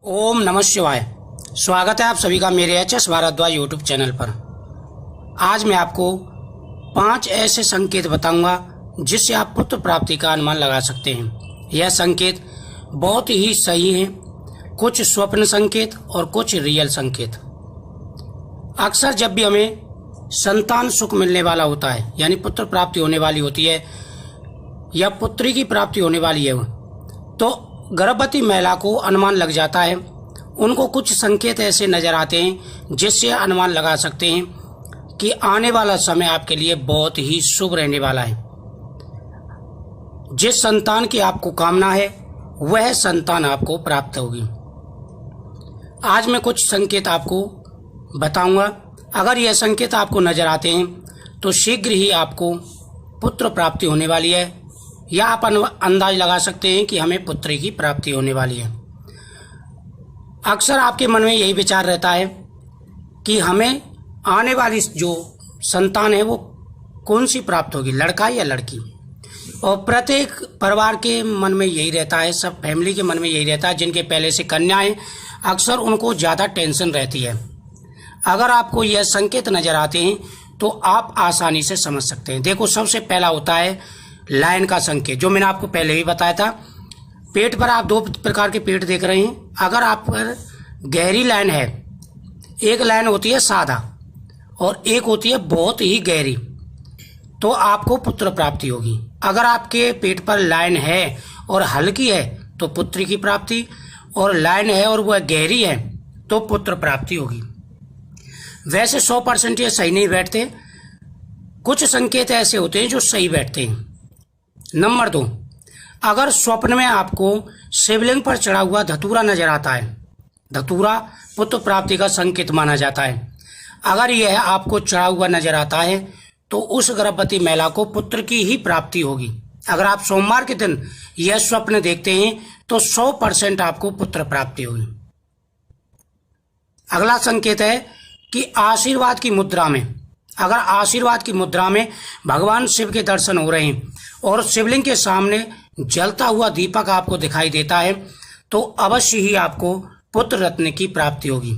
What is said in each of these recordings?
ओम नमः शिवाय। स्वागत है आप सभी का मेरे H S Bhardwaj YouTube channel पर। आज मैं आपको 5 ऐसे संकेत बताऊंगा जिससे आप पुत्र प्राप्ति का अनुमान लगा सकते हैं। यह संकेत बहुत ही सही है, कुछ स्वप्न संकेत और कुछ रियल संकेत। अक्सर जब भी हमें संतान सुख मिलने वाला होता है, यानी पुत्र प्राप्ति होने वाली होती है या पुत्री की प्राप्ति होने वाली है, तो गर्भवती महिला को अनुमान लग जाता है। उनको कुछ संकेत ऐसे नजर आते हैं जिससे अनुमान लगा सकते हैं कि आने वाला समय आपके लिए बहुत ही शुभ रहने वाला है। जिस संतान की आपको कामना है वह संतान आपको प्राप्त होगी। आज मैं कुछ संकेत आपको बताऊंगा। अगर यह संकेत आपको नजर आते हैं तो शीघ्र ही आपको पुत्र प्राप्ति होने वाली है, या आप अंदाज लगा सकते हैं कि हमें पुत्री की प्राप्ति होने वाली है। अक्सर आपके मन में यही विचार रहता है कि हमें आने वाली जो संतान है वो कौन सी प्राप्त होगी, लड़का या लड़की। और प्रत्येक परिवार के मन में यही रहता है, सब फैमिली के मन में यही रहता है। जिनके पहले से कन्या है अक्सर उनको ज़्यादा टेंशन रहती है। अगर आपको यह संकेत नज़र आते हैं तो आप आसानी से समझ सकते हैं। देखो, सबसे पहला होता है लाइन का संकेत, जो मैंने आपको पहले भी बताया था। पेट पर आप 2 प्रकार के पेट देख रहे हैं। अगर आप पर गहरी लाइन है, एक लाइन होती है सादा और एक होती है बहुत ही गहरी, तो आपको पुत्र प्राप्ति होगी। अगर आपके पेट पर लाइन है और हल्की है तो पुत्री की प्राप्ति, और लाइन है और वह गहरी है तो पुत्र प्राप्ति होगी। वैसे 100% ये सही नहीं बैठते, कुछ संकेत ऐसे होते हैं जो सही बैठते हैं। नंबर 2, अगर स्वप्न में आपको शिवलिंग पर चढ़ा हुआ धतूरा नजर आता है, धतूरा पुत्र प्राप्ति का संकेत माना जाता है। अगर यह आपको चढ़ा हुआ नजर आता है तो उस गर्भवती महिला को पुत्र की ही प्राप्ति होगी। अगर आप सोमवार के दिन यह स्वप्न देखते हैं तो 100% आपको पुत्र प्राप्ति होगी। अगला संकेत है कि आशीर्वाद की मुद्रा में, अगर आशीर्वाद की मुद्रा में भगवान शिव के दर्शन हो रहे हैं और शिवलिंग के सामने जलता हुआ दीपक आपको दिखाई देता है तो अवश्य ही आपको पुत्र रत्न की प्राप्ति होगी।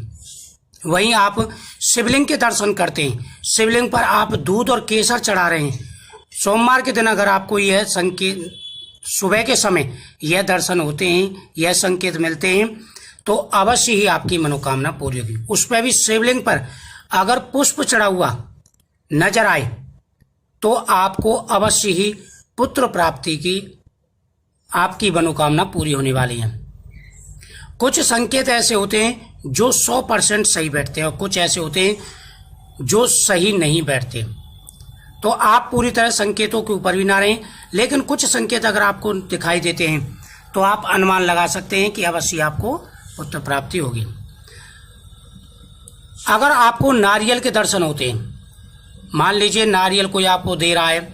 वहीं आप शिवलिंग के दर्शन करते हैं, शिवलिंग पर आप दूध और केसर चढ़ा रहे हैं, सोमवार के दिन अगर आपको यह संकेत सुबह के समय यह दर्शन होते हैं, यह संकेत मिलते हैं, तो अवश्य ही आपकी मनोकामना पूरी होगी। उस पर भी शिवलिंग पर अगर पुष्प चढ़ा हुआ नजर आए तो आपको अवश्य ही पुत्र प्राप्ति की आपकी मनोकामना पूरी होने वाली है। कुछ संकेत ऐसे होते हैं जो 100% सही बैठते हैं और कुछ ऐसे होते हैं जो सही नहीं बैठते। तो आप पूरी तरह संकेतों के ऊपर भी ना रहें, लेकिन कुछ संकेत अगर आपको दिखाई देते हैं तो आप अनुमान लगा सकते हैं कि अवश्य आपको पुत्र प्राप्ति होगी। अगर आपको नारियल के दर्शन होते हैं, मान लीजिए नारियल कोई आपको दे रहा है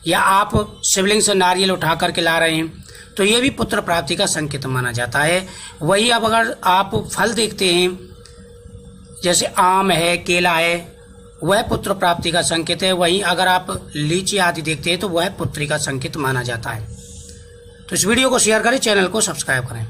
या आप शिवलिंग से नारियल उठा करके ला रहे हैं, तो ये भी पुत्र प्राप्ति का संकेत माना जाता है। वही अब अगर आप फल देखते हैं, जैसे आम है, केला है, वह पुत्र प्राप्ति का संकेत है। वहीं अगर आप लीची आदि देखते हैं तो वह पुत्री का संकेत माना जाता है। तो इस वीडियो को शेयर करें, चैनल को सब्सक्राइब करें।